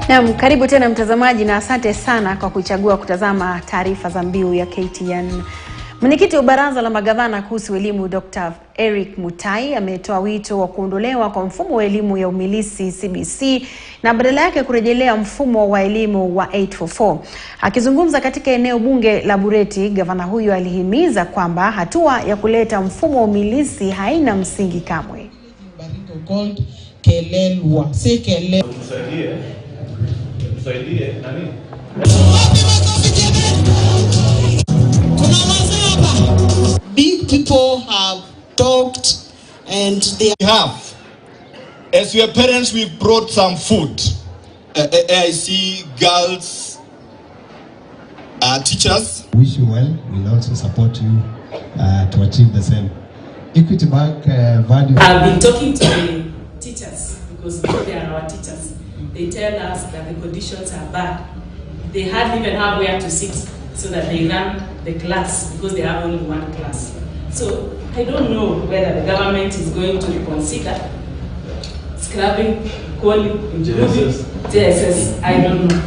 Naam, karibu tena mtazamaji na asante sana kwa kuchagua kutazama taarifa za Mbiu ya KTN. Mwenyekiti wa Baraza la Magavana kuhusu elimu Dr. Eric Mutai ametoa wito wa kuondolewa kwa mfumo wa elimu ya umilisi CBC na badala yake kurejelea mfumo wa elimu wa 844. Akizungumza katika eneo bunge la Bureti, gavana huyo alihimiza kwamba hatua ya kuleta mfumo wa umilisi haina msingi kamwe. Big people have talked and they have. As your parents, we've brought some food. AIC, girls, teachers. Wish you well. We'll also support you to achieve the same. Equity Bank value. I've been talking to the teachers because they are our teachers. They tell us that the conditions are bad. They hardly even have where to sit so that they run the class because they have only one class. So I don't know whether the government is going to reconsider scrapping, calling, JSS. I don't know.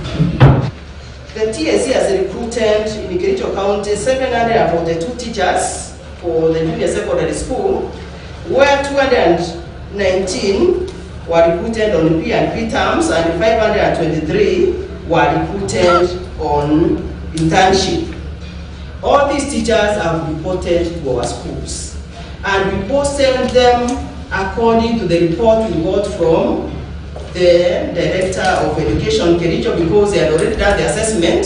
The TSC has recruited in Kericho County 742 teachers for the junior secondary school, where 219 were recruited on P&P terms and 523 were recruited on internship. All these teachers have reported to our schools, and we posted them according to the report we got from the Director of Education, Kericho, because they had already done the assessment.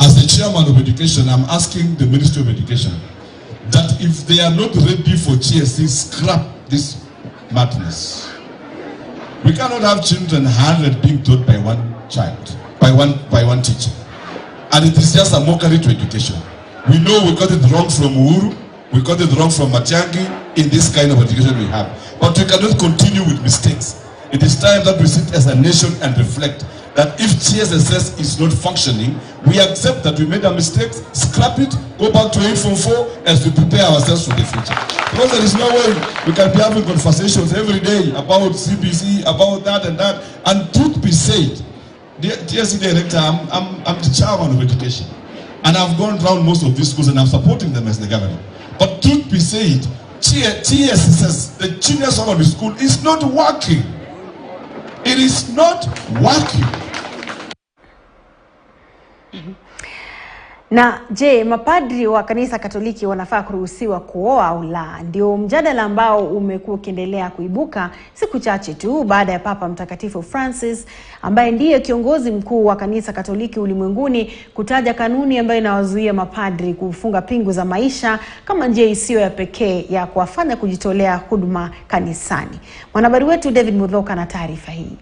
As the chairman of education, I'm asking the Ministry of Education that if they are not ready for GSC, scrap this madness. We cannot have children 100 being taught by one child, by one teacher. And it is just a mockery to education. We know we got it wrong from Uhuru, we got it wrong from Matiang'i in this kind of education we have. But we cannot continue with mistakes. It is time that we sit as a nation and reflect that if GSS is not functioning, we accept that we made a mistake, scrap it, go back to 844 as we prepare ourselves for the future. Because there is no way we can be having conversations every day about CBC, about that and that. And truth be said, TSC Director, I'm the chairman of education. And I've gone around most of these schools and I'm supporting them as the governor. But truth be said, TSS, the junior secondary school, is not working. It is not working. Na je, mapadri wa kanisa Katoliki wanafaa kuruhusiwa kuoa au la? Ndio mjadala ambao umekuwa ukiendelea kuibuka siku chache tu baada ya Papa Mtakatifu Francis, ambaye ndiye kiongozi mkuu wa kanisa Katoliki ulimwenguni, kutaja kanuni ambayo inawazuia mapadri kufunga pingu za maisha kama njia isiyo ya pekee ya kuwafanya kujitolea huduma kanisani. Mwanahabari wetu David Mudhoka na taarifa hii.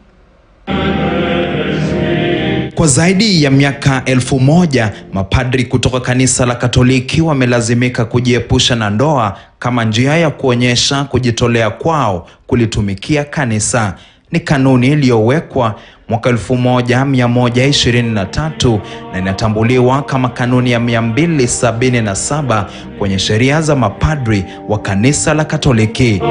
Kwa zaidi ya miaka 1000, mapadri kutoka kanisa la Katoliki wamelazimika kujiepusha na ndoa kama njia ya kuonyesha kujitolea kwao kulitumikia kanisa. Ni kanuni iliyowekwa mwaka 1123 na inatambuliwa kama kanuni ya 277 kwenye sheria za mapadri wa kanisa la Katoliki.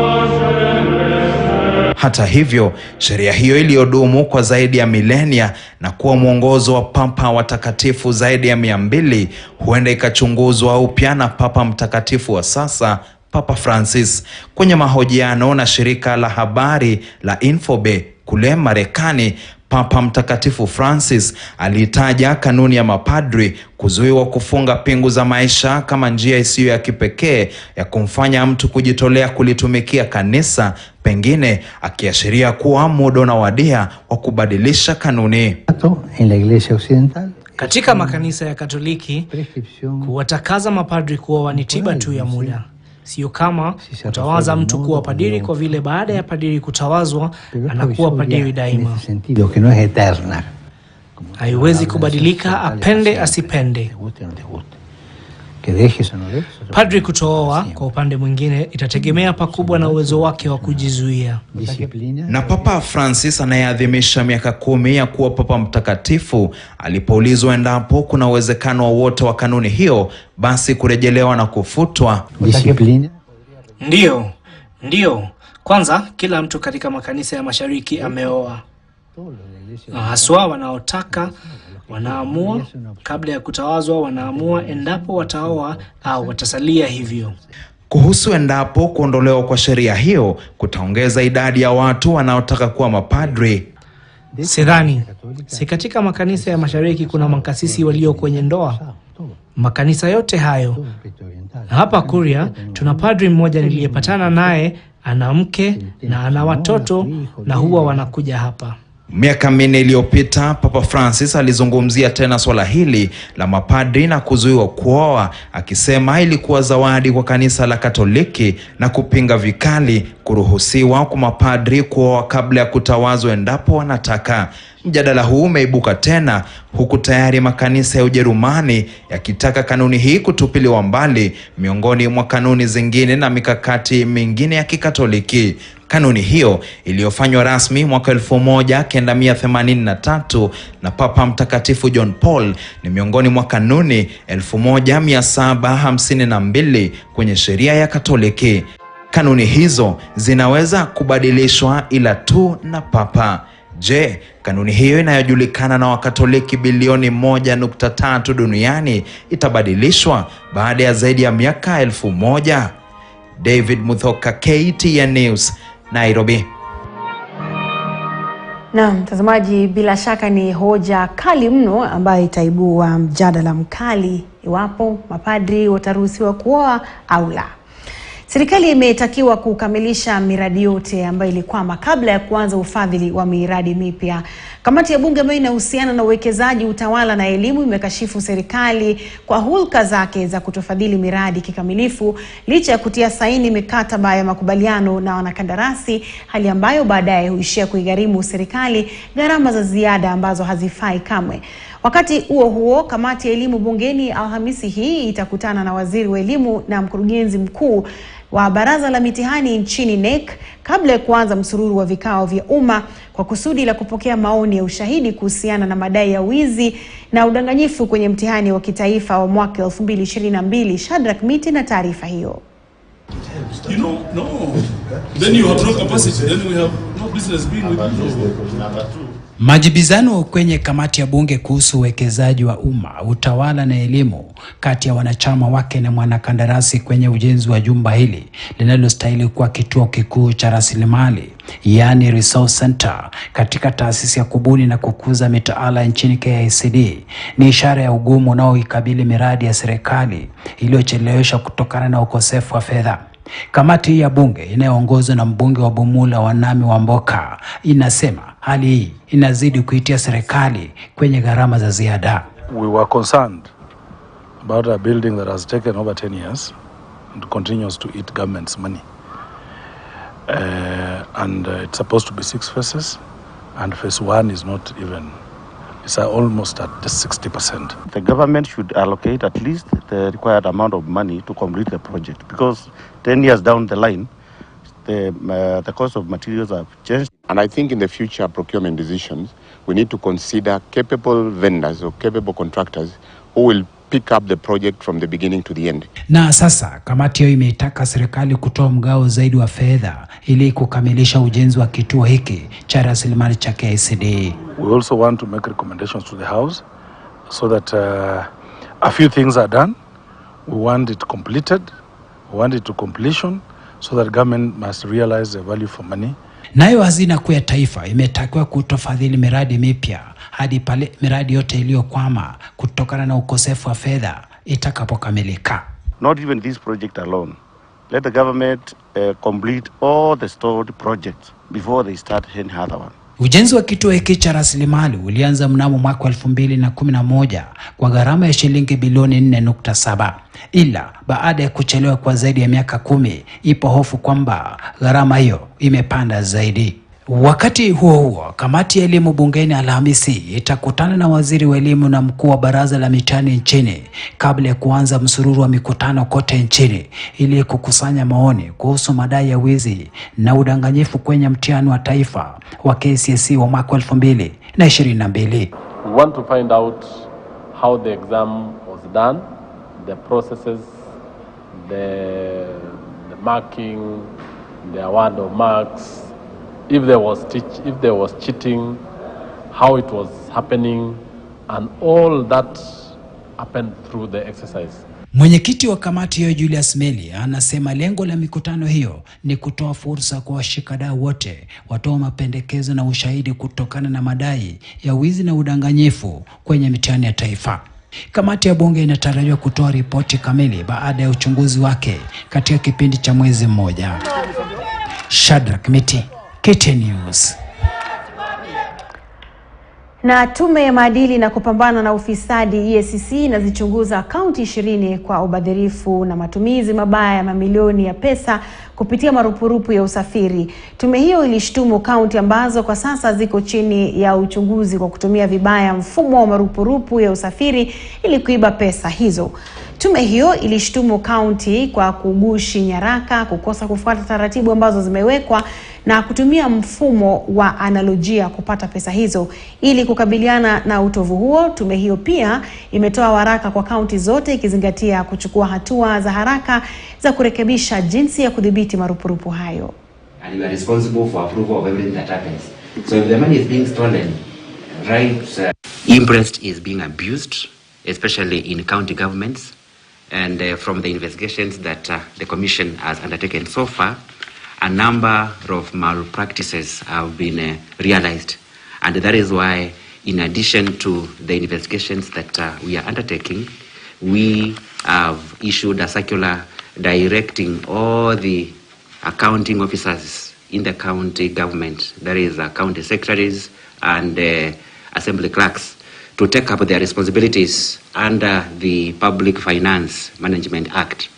Hata hivyo, sheria hiyo iliyodumu kwa zaidi ya milenia na kuwa mwongozo wa papa watakatifu zaidi ya 200 huenda ikachunguzwa upya na Papa Mtakatifu wa sasa, Papa Francis. Kwenye mahojiano na shirika la habari la Infobe kule Marekani, Papa Mtakatifu Francis alitaja kanuni ya mapadri kuzuiwa kufunga pingu za maisha kama njia isiyo ya kipekee ya kumfanya mtu kujitolea kulitumikia kanisa, pengine akiashiria kuwa muda unawadia wa kubadilisha kanuni. Katika makanisa ya Katoliki, kuwatakaza mapadri kuoa ni tiba tu ya muda. Sio kama utawaza mtu kuwa padiri kwa vile baada ya padiri kutawazwa anakuwa padiri daima. Haiwezi kubadilika apende asipende. Padri kutooa kwa upande mwingine itategemea pakubwa na uwezo wake wa kujizuia. Na Papa Francis anayeadhimisha miaka 10 ya kuwa Papa Mtakatifu alipoulizwa endapo kuna uwezekano wowote wa kanuni hiyo basi kurejelewa na kufutwa. Ndio. Kwanza, kila mtu katika makanisa ya Mashariki ameoa. Haswa wanaotaka wanaamua, kabla ya kutawazwa wanaamua endapo wataoa au watasalia hivyo. Kuhusu endapo kuondolewa kwa sheria hiyo kutaongeza idadi ya watu wanaotaka kuwa mapadri, sidhani. Si katika makanisa ya mashariki kuna makasisi walio kwenye ndoa? Makanisa yote hayo. Hapa Kuria tuna padri mmoja niliyepatana naye, ana mke na ana watoto, na huwa wanakuja hapa. Miaka 4 iliyopita Papa Francis alizungumzia tena swala hili la mapadri na kuzuiwa kuoa, akisema ilikuwa zawadi kwa kanisa la Katoliki na kupinga vikali kuruhusiwa kwa mapadri kuoa kabla ya kutawazwa endapo wanataka. Mjadala huu umeibuka tena huku tayari makanisa ya Ujerumani yakitaka kanuni hii kutupiliwa mbali miongoni mwa kanuni zingine na mikakati mingine ya Kikatoliki. Kanuni hiyo iliyofanywa rasmi mwaka 1983 na Papa Mtakatifu John Paul ni miongoni mwa kanuni 1752 kwenye sheria ya Katoliki. Kanuni hizo zinaweza kubadilishwa ila tu na Papa. Je, kanuni hiyo inayojulikana na Wakatoliki bilioni 1.3 duniani itabadilishwa baada ya zaidi ya miaka 1000? David Muthoka, KTN News, Nairobi. Na mtazamaji, bila shaka ni hoja kali mno ambayo itaibua mjadala mkali iwapo mapadri wataruhusiwa kuoa au la. Serikali imetakiwa kukamilisha miradi yote ambayo ilikwama kabla ya kuanza ufadhili wa miradi mipya. Kamati ya bunge ambayo inahusiana na uwekezaji, utawala na elimu imekashifu serikali kwa hulka zake za kutofadhili miradi kikamilifu licha ya kutia saini mikataba ya makubaliano na wanakandarasi, hali ambayo baadaye huishia kuigharimu serikali gharama za ziada ambazo hazifai kamwe. Wakati huo huo, kamati ya elimu bungeni Alhamisi hii itakutana na waziri wa elimu na mkurugenzi mkuu wa baraza la mitihani nchini NEC kabla ya kuanza msururu wa vikao vya umma kwa kusudi la kupokea maoni ya ushahidi kuhusiana na madai ya wizi na udanganyifu kwenye mtihani wa kitaifa wa mwaka 2022. Shadrack Miti na taarifa hiyo. Then you have no capacity, then we have no business being with you. Majibizano kwenye kamati ya bunge kuhusu uwekezaji wa umma, utawala na elimu kati ya wanachama wake na mwanakandarasi kwenye ujenzi wa jumba hili linalostahili kuwa kituo kikuu cha rasilimali, yani Resource Center, katika taasisi ya kubuni na kukuza mitaala nchini KICD, ni ishara ya ugumu unaoikabili miradi ya serikali iliyocheleweshwa kutokana na ukosefu wa fedha. Kamati ya bunge inayoongozwa na mbunge wa Bumula Wanami Wamboka inasema hali hii inazidi kuitia serikali kwenye gharama za ziada. We were concerned about a building that has taken over 10 years and continues to eat government's money. It's supposed to be 6 phases, and phase 1 is not even, it's almost at just 60%. The government should allocate at least the required amount of money to complete the project, because 10 years down the line, the cost of materials have changed. And I think in the future procurement decisions, we need to consider capable vendors or capable contractors who will pick up the project from the beginning to the end. Na sasa kamati hiyo imeitaka serikali kutoa mgao zaidi wa fedha ili kukamilisha ujenzi wa kituo hiki cha rasilimali cha KICD. We also want to make recommendations to the House so that a few things are done. We want it completed. We want it to completion so that government must realize the value for money. Nayo hazina kuu ya taifa imetakiwa kutofadhili miradi mipya hadi pale miradi yote iliyokwama kutokana na ukosefu wa fedha itakapokamilika. Not even this project alone. Let the government complete all the stalled projects before they start any other one. Ujenzi wa kituo hiki cha rasilimali ulianza mnamo mwaka 2011 kwa gharama ya shilingi bilioni 4.7. Ila baada ya kuchelewa kwa zaidi ya miaka 10, ipo hofu kwamba gharama hiyo imepanda zaidi. Wakati huo huo, kamati ya elimu bungeni Alhamisi itakutana na waziri wa elimu na mkuu wa baraza la mitihani nchini kabla ya kuanza msururu wa mikutano kote nchini ili kukusanya maoni kuhusu madai ya wizi na udanganyifu kwenye mtihani wa taifa wa KCSE wa mwaka 2022. We want to find out how the exam was done, the processes, the marking, the award of marks, if there was cheating, how it was happening, and all that happened through the exercise. Mwenyekiti wa kamati hiyo Julius Meli anasema lengo la mikutano hiyo ni kutoa fursa kwa washikadau wote watoa mapendekezo na ushahidi kutokana na madai ya wizi na udanganyifu kwenye mitihani ya taifa. Kamati ya bunge inatarajiwa kutoa ripoti kamili baada ya uchunguzi wake katika kipindi cha mwezi mmoja. Shadrack Miti, KTN News. Na tume ya maadili na kupambana na ufisadi EACC inazichunguza kaunti 20 kwa ubadhirifu na matumizi mabaya ya mamilioni ya pesa kupitia marupurupu ya usafiri. Tume hiyo ilishtumu kaunti ambazo kwa sasa ziko chini ya uchunguzi kwa kutumia vibaya mfumo wa marupurupu ya usafiri ili kuiba pesa hizo. Tume hiyo ilishtumu kaunti kwa kugushi nyaraka, kukosa kufuata taratibu ambazo zimewekwa na kutumia mfumo wa analojia kupata pesa hizo. Ili kukabiliana na utovu huo, tume hiyo pia imetoa waraka kwa kaunti zote ikizingatia kuchukua hatua za haraka za kurekebisha jinsi ya kudhibiti marupurupu hayo. And you are responsible for approval of everything that happens. So if the money is being stolen, interest is being abused, especially in county governments. And from the investigations that the Commission has undertaken so far, a number of malpractices have been realized. And that is why, in addition to the investigations that we are undertaking, we have issued a circular directing all the accounting officers in the county government, that is county secretaries and assembly clerks, to take up their responsibilities under the Public Finance Management Act.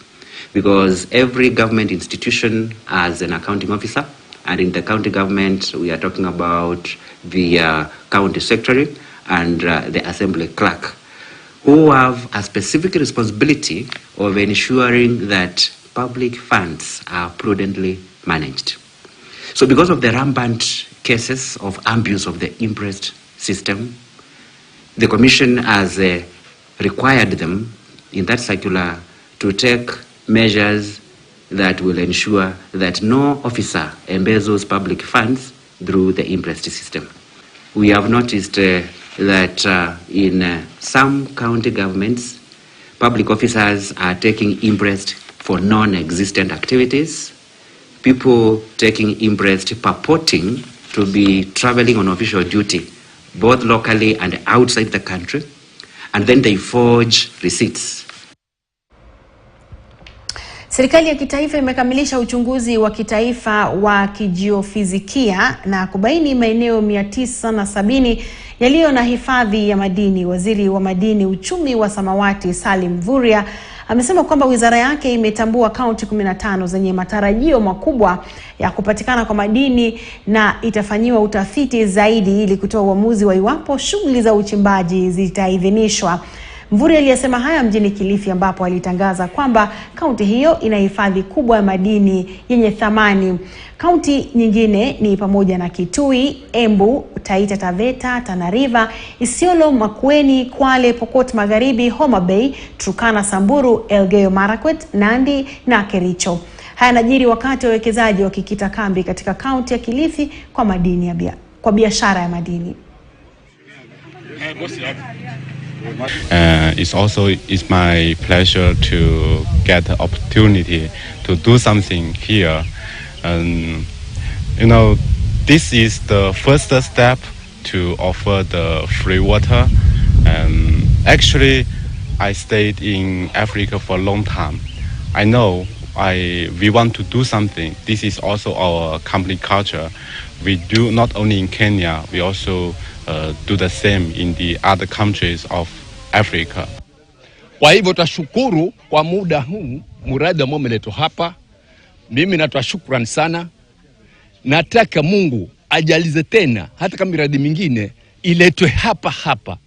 Because every government institution has an accounting officer, and in the county government we are talking about the county secretary and the assembly clerk, who have a specific responsibility of ensuring that public funds are prudently managed. So because of the rampant cases of abuse of the imprest system, the Commission has required them in that circular to take measures that will ensure that no officer embezzles public funds through the imprest system. We have noticed that in some county governments, public officers are taking imprest for non-existent activities, people taking imprest purporting to be traveling on official duty, both locally and outside the country, and then they forge receipts. Serikali ya kitaifa imekamilisha uchunguzi wa kitaifa wa kijiofizikia na kubaini maeneo 970 yaliyo na hifadhi ya madini. Waziri wa madini, uchumi wa samawati Salim Mvurya amesema kwamba wizara yake imetambua kaunti 15 zenye matarajio makubwa ya kupatikana kwa madini na itafanyiwa utafiti zaidi ili kutoa uamuzi wa iwapo shughuli za uchimbaji zitaidhinishwa. Mvurya aliyesema haya mjini Kilifi ambapo alitangaza kwamba kaunti hiyo ina hifadhi kubwa ya madini yenye thamani. Kaunti nyingine ni pamoja na Kitui, Embu, Taita Taveta, Tana River, Isiolo, Makueni, Kwale, Pokot Magharibi, Homa Bay, Turkana, Samburu, Elgeyo Marakwet, Nandi na Kericho. Haya yanajiri wakati wawekezaji wakikita kambi katika kaunti ya Kilifi kwa madini kwa biashara ya madini. It's my pleasure to get the opportunity to do something here. This is the first step to offer the free water. Actually, I stayed in Africa for a long time. I know we want to do something. This is also our company culture. We do not only in Kenya, we also do the same in the other countries of Africa. Kwa hivyo tashukuru kwa muda huu muradi ambao umeletwa hapa. Mimi natoa shukrani sana. Nataka Mungu ajalize tena hata kama miradi mingine iletwe hapa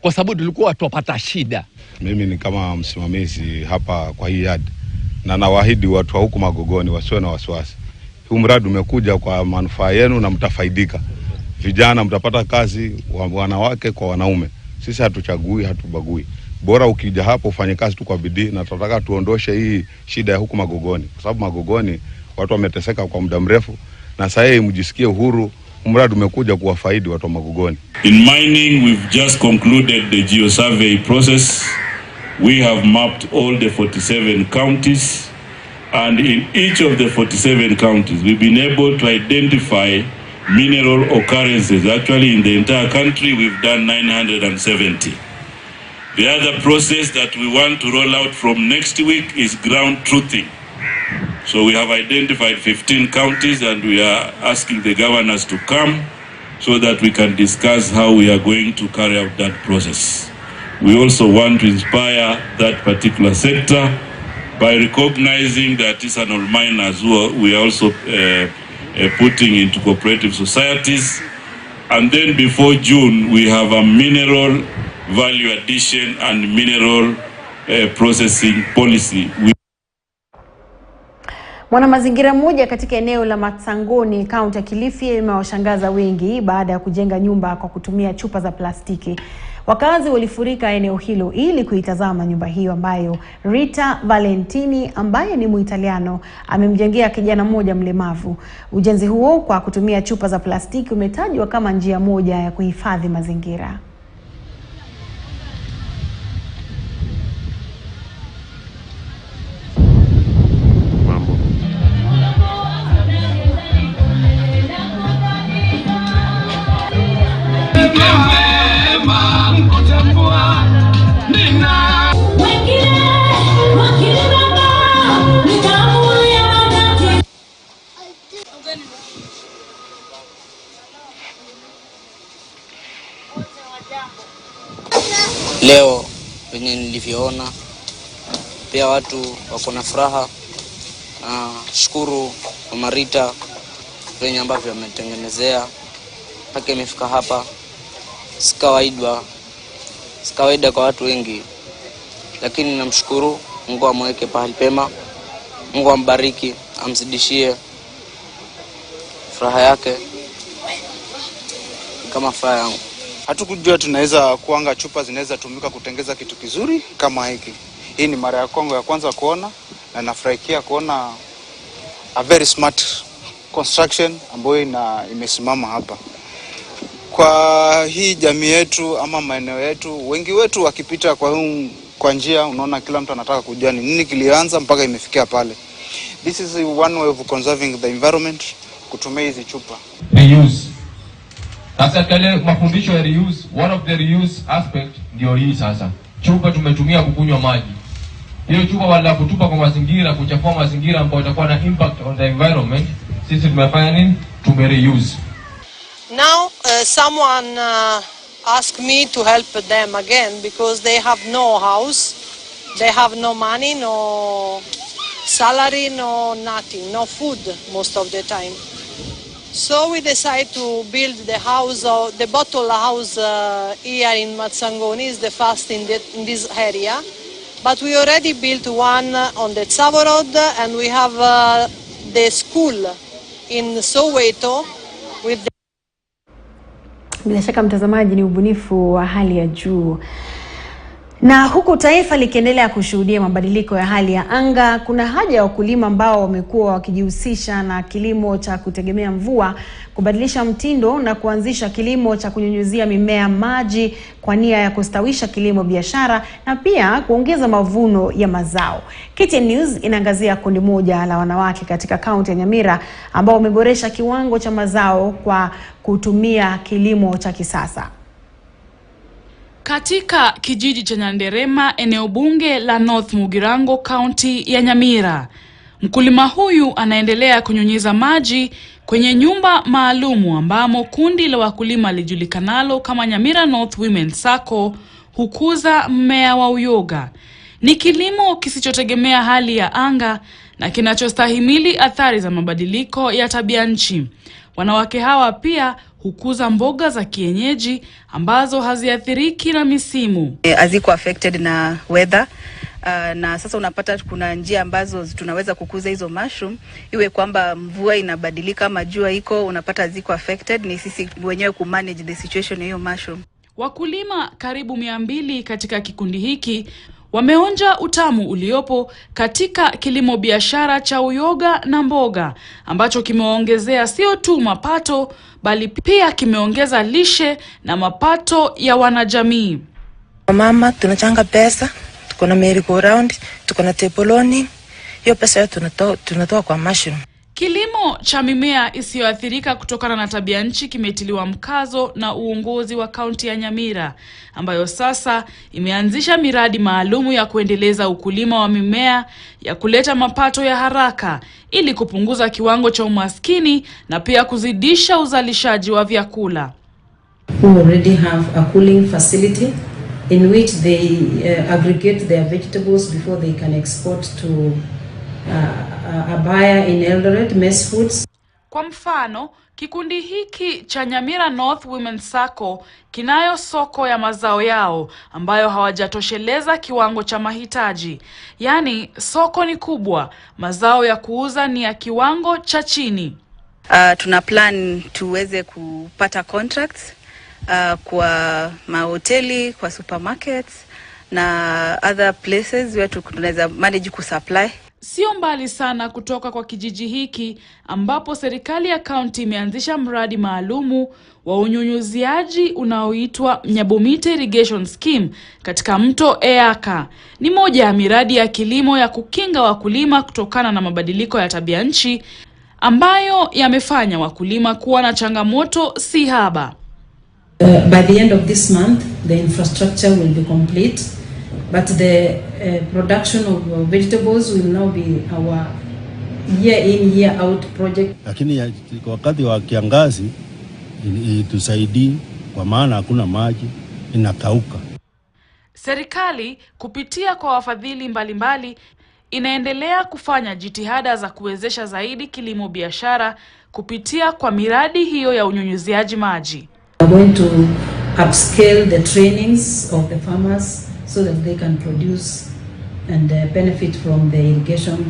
kwa sababu tulikuwa tupata shida. Mimi ni kama msimamizi hapa kwa hii yard na nawaahidi watu wa huku Magogoni wasiwe na wasiwasi. Huu mradi umekuja kwa manufaa yenu na mtafaidika. Vijana mtapata kazi, wanawake kwa wanaume. Sisi hatuchagui, hatubagui. Bora ukija hapo ufanye kazi tu kwa bidii, na tunataka tuondoshe hii shida ya huku Magogoni. Kwa sababu Magogoni watu wameteseka kwa muda mrefu, na sasa hivi mjisikie uhuru, Mradi umekuja kuwafaidi watu wa Magogoni. In mining, we've just concluded the geo-survey process. We have mapped all the 47 counties, and in each of the 47 counties, we've been able to identify mineral occurrences. Actually, in the entire country, we've done 970. The other process that we want to roll out from next week is ground truthing. So we have identified 15 counties, and we are asking the governors to come so that we can discuss how we are going to carry out that process. We also want to inspire that particular sector by recognizing the artisanal miners who we are also putting into cooperative societies. And then before June, we have a mineral value addition and mineral processing policy. Mwanamazingira mmoja katika eneo la Matsangoni, kaunti ya Kilifi, imewashangaza wengi baada ya kujenga nyumba kwa kutumia chupa za plastiki. Wakazi walifurika eneo hilo ili kuitazama nyumba hiyo ambayo Rita Valentini, ambaye ni Muitaliano, amemjengea kijana mmoja mlemavu. Ujenzi huo kwa kutumia chupa za plastiki umetajwa kama njia moja ya kuhifadhi mazingira. Leo venye nilivyoona pia watu wako na furaha. Shukuru Mama Rita venye ambavyo ametengenezea mpaka imefika hapa. Si kawaida kwa watu wengi, lakini namshukuru. Mungu amweke pahali pema, Mungu ambariki, amzidishie furaha yake kama furaha yangu. Hatukujua tunaweza kuanga chupa zinaweza tumika kutengeza kitu kizuri kama hiki. Hii ni mara ya Kongo ya kwanza kuona, na nafurahikia kuona a very smart construction ambayo imesimama hapa. Kwa hii jamii yetu ama maeneo yetu, wengi wetu wakipita kwa njia, unaona kila mtu anataka kujua ni nini kilianza mpaka imefikia pale. This is one way of conserving the environment, kutumia hizi chupa. Reuse. Sasa kale mafundisho ya reuse, one of the reuse aspect ndio hii sasa. Chupa tumetumia kukunywa maji. Hiyo chupa wala kutupa kwa mazingira, kuchafua mazingira ambayo itakuwa na impact on the environment. Sisi tumefanya nini? Tumereuse. Now someone asked me to help them again because they have no house, they have no money, no salary, no nothing, no food most of the time. So we decided to build the house, the bottle house here in Matsangoni is the first in this area. But we already built one on the Mombasa Road, and we have the school in Soweto with the... Bila shaka mtazamaji, ni ubunifu wa hali ya juu. Na huku taifa likiendelea kushuhudia mabadiliko ya hali ya anga, kuna haja ya wakulima ambao wamekuwa wakijihusisha na kilimo cha kutegemea mvua kubadilisha mtindo na kuanzisha kilimo cha kunyunyuzia mimea maji kwa nia ya kustawisha kilimo biashara na pia kuongeza mavuno ya mazao. KTN News inaangazia kundi moja la wanawake katika kaunti ya Nyamira ambao wameboresha kiwango cha mazao kwa kutumia kilimo cha kisasa. Katika kijiji cha Nyanderema, eneo bunge la North Mugirango, kaunti ya Nyamira, mkulima huyu anaendelea kunyunyiza maji kwenye nyumba maalumu ambamo kundi la wakulima lijulikanalo kama Nyamira North Women Sacco hukuza mmea wa uyoga. Ni kilimo kisichotegemea hali ya anga na kinachostahimili athari za mabadiliko ya tabia nchi. Wanawake hawa pia hukuza mboga za kienyeji ambazo haziathiriki na misimu. Haziko affected na weather. Na sasa unapata kuna njia ambazo tunaweza kukuza hizo mushroom, iwe kwamba mvua inabadilika ama jua iko, unapata haziko affected, ni sisi wenyewe kumanage the situation ya hiyo mushroom. Wakulima karibu 200 katika kikundi hiki Wameonja utamu uliopo katika kilimo biashara cha uyoga na mboga ambacho kimeongezea sio tu mapato bali pia kimeongeza lishe na mapato ya wanajamii. Mama tunachanga pesa, tuko na merry-go-round, tuko na tepoloni. Hiyo pesa tunatoa kwa mushroom. Kilimo cha mimea isiyoathirika kutokana na tabia nchi kimetiliwa mkazo na uongozi wa kaunti ya Nyamira, ambayo sasa imeanzisha miradi maalumu ya kuendeleza ukulima wa mimea ya kuleta mapato ya haraka ili kupunguza kiwango cha umaskini na pia kuzidisha uzalishaji wa vyakula. We already have a cooling facility in which they aggregate their vegetables before they can export to a buyer in Eldoret, Mess Foods. Kwa mfano, kikundi hiki cha Nyamira North Women Circle kinayo soko ya mazao yao ambayo hawajatosheleza kiwango cha mahitaji. Yani, soko ni kubwa, mazao ya kuuza ni ya kiwango cha chini. Tuna plan tuweze kupata contracts kwa mahoteli, kwa supermarkets na other places where tunaweza manage kusupply. Sio mbali sana kutoka kwa kijiji hiki ambapo serikali ya kaunti imeanzisha mradi maalumu wa unyunyuziaji unaoitwa Nyabomite Irrigation Scheme katika mto Eaka. Ni moja ya miradi ya kilimo ya kukinga wakulima kutokana na mabadiliko ya tabia nchi ambayo yamefanya wakulima kuwa na changamoto si haba. By the end of this month, the infrastructure will be complete. But the production of vegetables will now be our year in year out project. Lakini wakati wa kiangazi itusaidii kwa maana hakuna maji, inakauka. Serikali kupitia kwa wafadhili mbalimbali inaendelea kufanya jitihada za kuwezesha zaidi kilimo biashara kupitia kwa miradi hiyo ya unyunyuziaji maji. We are going to upscale the trainings of the farmers so that they can produce and benefit from the irrigation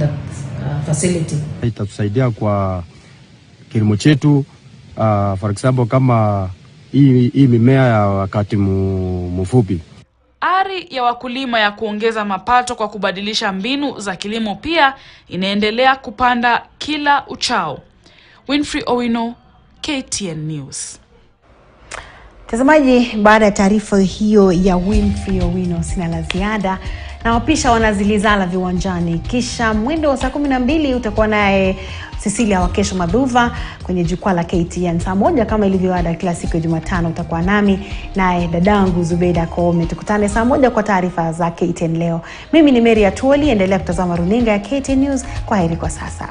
facility. Itatusaidia kwa kilimo chetu, for example kama hii mimea ya wakati mfupi. Ari ya wakulima ya kuongeza mapato kwa kubadilisha mbinu za kilimo pia inaendelea kupanda kila uchao. Winfrey Owino, KTN News. Tazamaji, baada ya taarifa hiyo ya Winfrey Owino sina la ziada, na wapisha wanazilizala viwanjani. Kisha mwendo wa saa 12 utakuwa naye Cecilia Wakesho Madhuva kwenye jukwaa la KTN. Saa 1 kama ilivyoada kila siku ya Jumatano utakuwa nami naye dadangu Zubeda Koome. Tukutane saa 1 kwa taarifa za KTN leo. Mimi ni Mary Atuoli, endelea kutazama runinga ya KTN News. Kwaheri kwa sasa.